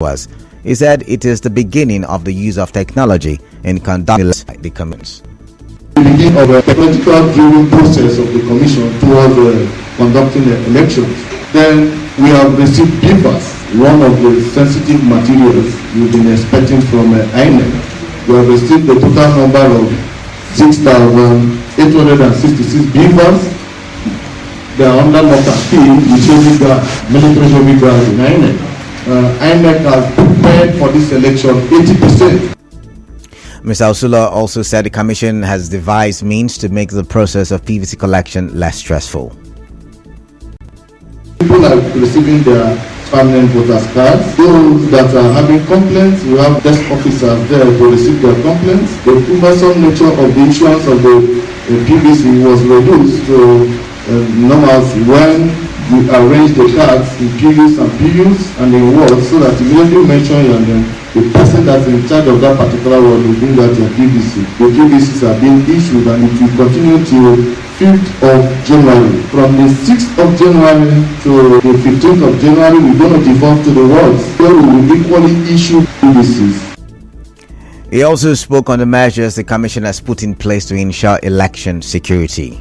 was. He said it is the beginning of the use of technology in conducting the commissions. The beginning of a technological driven process of the commission towards conducting the elections. Then we have received papers, one of the sensitive materials we've been expecting from INEC. We have received the total number of 6,866 beavers. They are under lock and key with military heavy guard in INEC. INEC has prepared for this election 80%. Mr. Osula also said the commission has devised means to make the process of PVC collection less stressful. People are receiving their permanent voters cards. Those that are having complaints, we have desk officers there to receive their complaints. The cumbersome nature of the issuance of the PVC was reduced to normalcy when we arrange the cards in PUs and PUs and in wards, so that immediately mention and then the person that's in charge of that particular ward will bring out your PVC. The PVCs are being issued and it will continue to 5th of January. From the 6th of January to the 15th of January, we're going to devolve to the wards where we will equally issue PVCs. He also spoke on the measures the commission has put in place to ensure election security.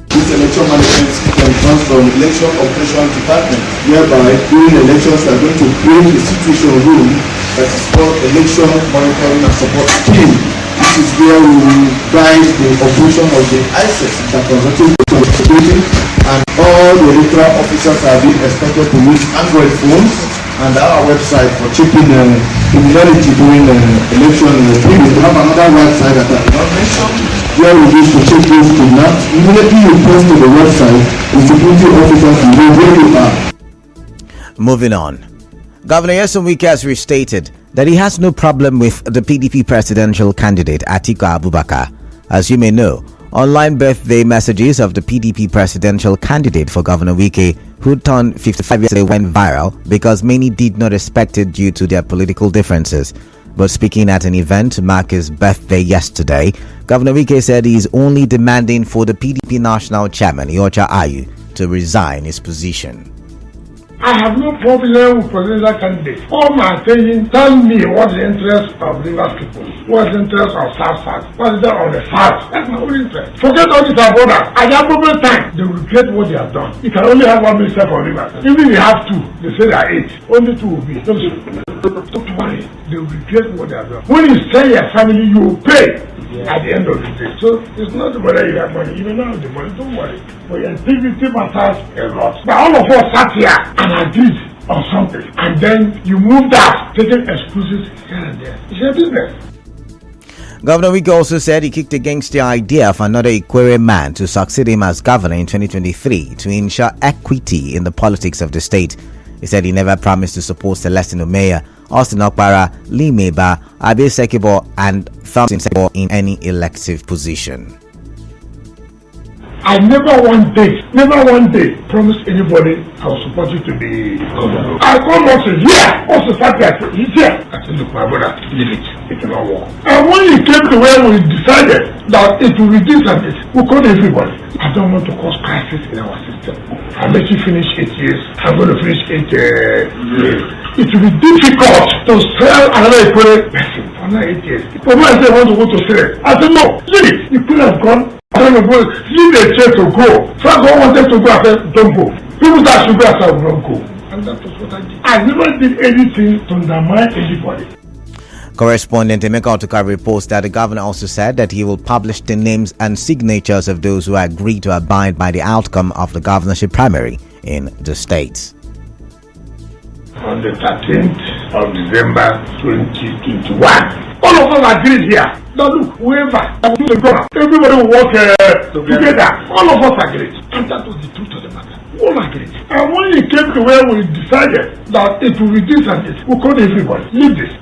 This election management system comes from election operations department, whereby during elections are going to create a situation room that is called election monitoring and support team. This is where we will guide the operation of the ISES, the consulting security, and all the electoral officers are being expected to use Android phones and our website for checking criminality during election. We have another website that I not mentioned, where we use to check those kidnapped. Immediately you post to the website, the security officers will know where you are. Moving on. Governor Nyesom Wike has restated that he has no problem with the PDP presidential candidate Atiku Abubakar. As you may know, online birthday messages of the PDP presidential candidate for Governor Wike, who turned 55 yesterday, went viral because many did not expect it due to their political differences. But speaking at an event to mark his birthday yesterday, Governor Wike said he is only demanding for the PDP national chairman, Iyorchia Ayu, to resign his position. I have no problem with presidential candidates. All my saying, tell me what's the interest of Rivers people, what's the interest of South, what's the interest of the South. That's my only interest. Forget all this about that. At the appropriate time, they will regret what they have done. You can only have one minister for Rivers. Even if you have two, they say there are 8. Only 2 will be. Don't worry. They will regret what they have done. When you sell your family, you will pay. At the end of the day. So it's not whether you have money, even now the money, don't worry. But your integrity matters a lot. But all of us sat here and agreed on something, and then you moved out, taking excuses here and there. It's your business. Governor Wike also said he kicked against the idea of another Ikwere man to succeed him as governor in 2023 to ensure equity in the politics of the state. He said he never promised to support Celestine Omeya, Austin Okpara, Lee Meba, Abe Sekibo, and Thompson Sekibo in any elective position. I never one day promised anybody I will support you to be governor. I come once a year, also Saturday, I said, he's here. I said, look, my brother, leave it. It will not work. And when it came to where we decided that it will reduce and it, we called everybody. I don't want to cause crisis in our system. I'll let you finish 8 years. I'm going to finish 8 years. It will be difficult to sell another Ikwere person for another 8 years. But when I say I want to go to Syria, I said, no, leave it. You could have gone. I don't know, leave the chair to go. So I wanted to go, I said, don't go. People that should go, I said, don't go. And that was what I did. I never did anything to undermine anybody. Correspondent Emeka Otuka reports that the governor also said that he will publish the names and signatures of those who agree to abide by the outcome of the governorship primary in the state. On the 13th of December 2021, all of us agreed here. Now look, whoever will do the governor, everybody will work together. All of us agreed. And that was the truth of the matter. All agreed. And when it came to where we decided that it will reduce and this, we called everybody. Leave this.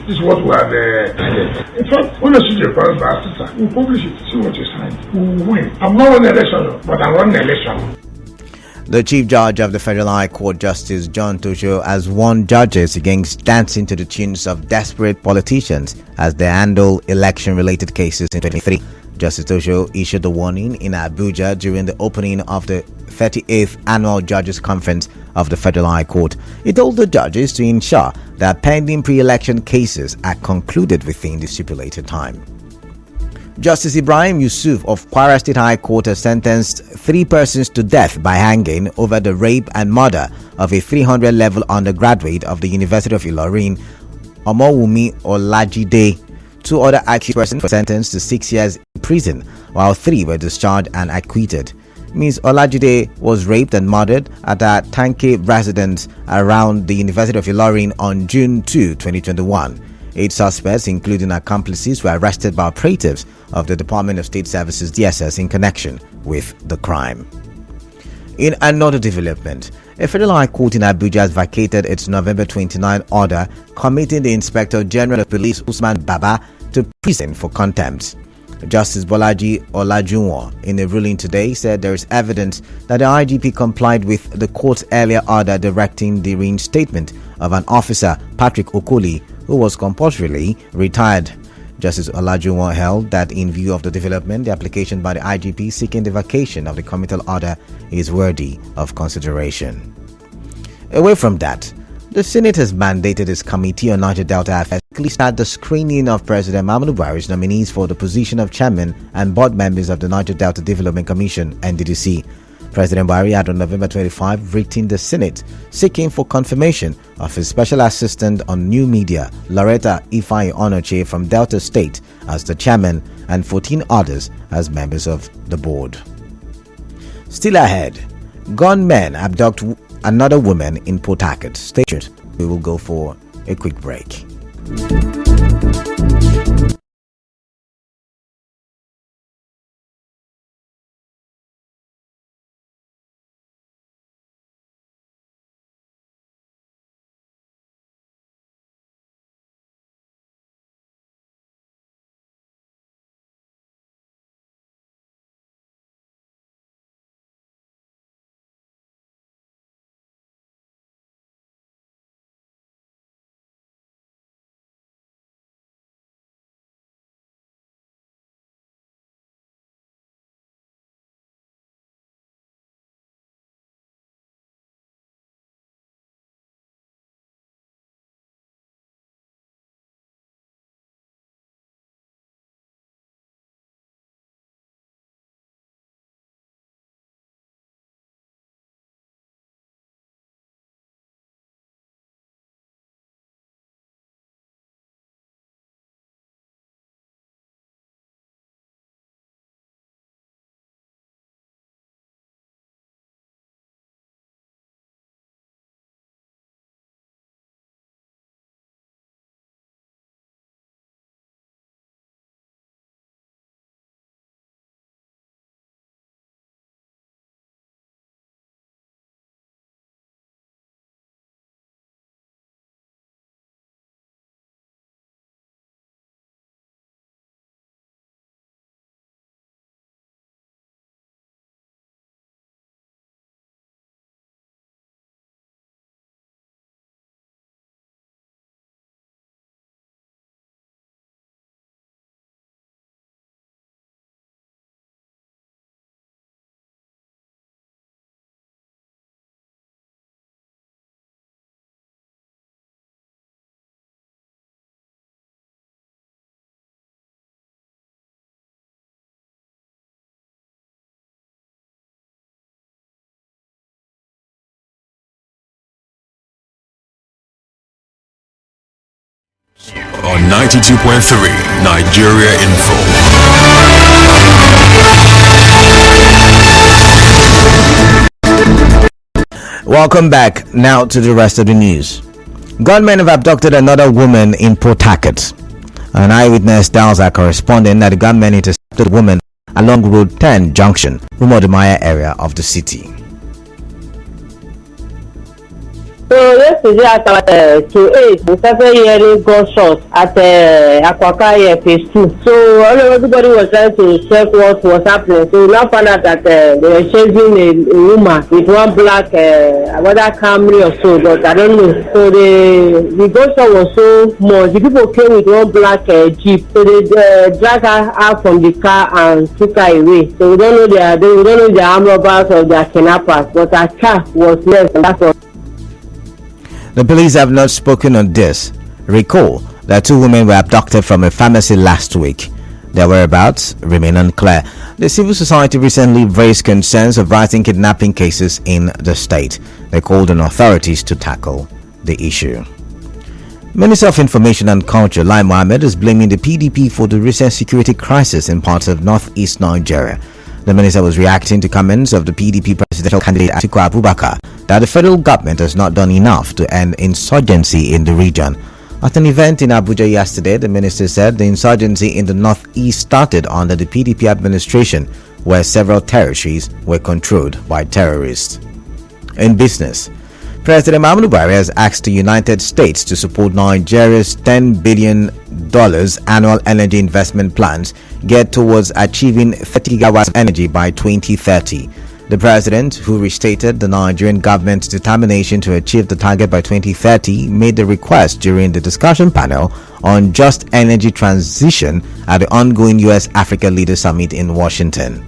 This is what we have in fact, when you see the parents by sister, we'll publish it, see what you sign. We'll win. I'm not running an election, but I'm running an election. The Chief Judge of the Federal High Court, Justice John Tosho, has warned judges against dancing to the tunes of desperate politicians as they handle election-related cases in 2023. Justice Tosho issued the warning in Abuja during the opening of the 38th Annual Judges Conference of the Federal High Court. He told the judges to ensure that pending pre-election cases are concluded within the stipulated time. Justice Ibrahim Yusuf of Kwara State High Court has sentenced 3 persons to death by hanging over the rape and murder of a 300-level undergraduate of the University of Ilorin, Omowumi Olajide. 2 other accused persons were sentenced to 6 years in prison, while 3 were discharged and acquitted. Ms. Olajide was raped and murdered at her Tanke residence around the University of Ilorin on June 2, 2021. 8 suspects, including accomplices, were arrested by operatives of the Department of State Services DSS in connection with the crime. In another development, a federal high court in Abuja has vacated its November 29 order committing the Inspector General of Police Usman Baba to prison for contempt. Justice Bolaji Olajuwon, in a ruling today, said there is evidence that the IGP complied with the court's earlier order directing the reinstatement of an officer, Patrick Okoli, who was compulsorily retired. Justice Olajuwon held that in view of the development, the application by the IGP seeking the vacation of the committal order is worthy of consideration. Away from that, the Senate has mandated its Committee on Niger Delta Affairs to start the screening of President Muhammadu Buhari's nominees for the position of chairman and board members of the Niger Delta Development Commission (NDDC). President Buhari had on November 25 written the Senate seeking for confirmation of his special assistant on new media, Loretta Ifeanyi Onoche from Delta State, as the chairman and 14 others as members of the board. Still ahead, gunmen abduct another woman in Port Harcourt. Stay tuned. We will go for a quick break. On 92.3 Nigeria Info. Welcome back. Now to the rest of the news. Gunmen have abducted another woman in Port Harcourt. An eyewitness tells our correspondent that the gunmen intercepted the woman along Road 10 Junction, Umodumaya area of the city. So yesterday at about to 8, we started hearing gunshots at Akwaka phase 2. So everybody was trying to check what was happening. So we now found out that they were chasing a woman with one black, whether Camry or so, but I don't know. So the gunshot was so much. The people came with one black jeep. So they dragged her out from the car and took her away. So we don't know their armed robbers or their kidnappers, but her car was left, and that's all. The police have not spoken on this. Recall that 2 women were abducted from a pharmacy last week. Their whereabouts remain unclear. The civil society recently raised concerns of rising kidnapping cases in the state. They called on authorities to tackle the issue. Minister of Information and Culture Lai Mohammed is blaming the PDP for the recent security crisis in parts of northeast Nigeria. The minister was reacting to comments of the PDP presidential candidate Atiku Abubakar that the federal government has not done enough to end insurgency in the region. At an event in Abuja yesterday, the minister said the insurgency in the northeast started under the PDP administration, where several territories were controlled by terrorists. In business, President Muhammadu Buhari has asked the United States to support Nigeria's $10 billion annual energy investment plans geared towards achieving 30 gigawatts of energy by 2030. The president, who restated the Nigerian government's determination to achieve the target by 2030, made the request during the discussion panel on just energy transition at the ongoing U.S.-Africa Leaders Summit in Washington.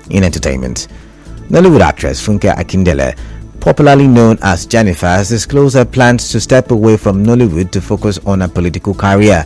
In entertainment, Nollywood actress Funke Akindele, popularly known as Jennifer, has disclosed her plans to step away from Nollywood to focus on her political career.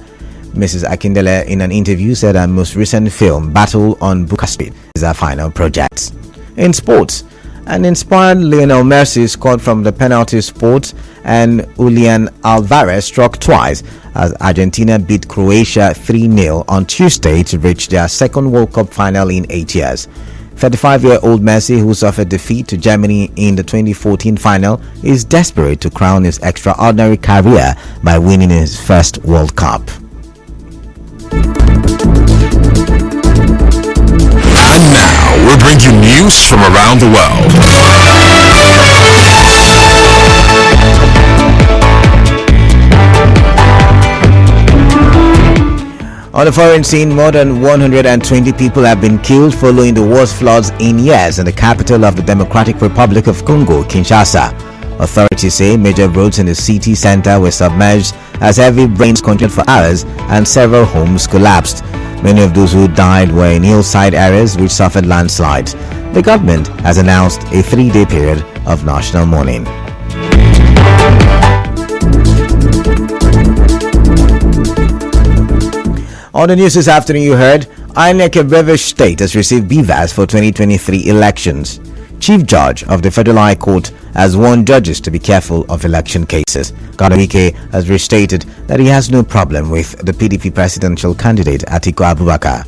Mrs. Akindele, in an interview, said her most recent film, Battle on Booker Street, is her final project. In sports, an inspired Lionel Messi scored from the penalty spot and Julian Alvarez struck twice as Argentina beat Croatia 3-0 on Tuesday to reach their second World Cup final in 8 years. 35-year-old Messi, who suffered defeat to Germany in the 2014 final, is desperate to crown his extraordinary career by winning his first World Cup. And now we'll bring you news from around the world. On the foreign scene, more than 120 people have been killed following the worst floods in years in the capital of the Democratic Republic of Congo, Kinshasa. Authorities say major roads in the city center were submerged as heavy rains continued for hours and several homes collapsed. Many of those who died were in hillside areas which suffered landslides. The government has announced a 3-day period of national mourning. On the news this afternoon, you heard INEC of Rivers State has received BVAS for 2023 elections. Chief Judge of the Federal High Court has warned judges to be careful of election cases. Wike has restated that he has no problem with the PDP presidential candidate Atiku Abubakar.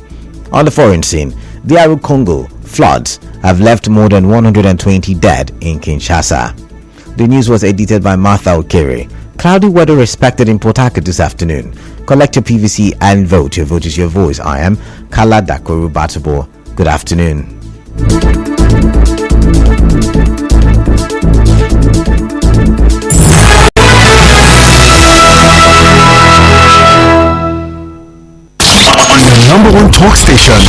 On the foreign scene, DR Congo floods have left more than 120 dead in Kinshasa. The news was edited by Martha Okere. Cloudy weather expected in Port Harcourt this afternoon. Collect your PVC and vote. Your vote is your voice. I am Kala Dakoru Batubo. Good afternoon. On your number one talk station,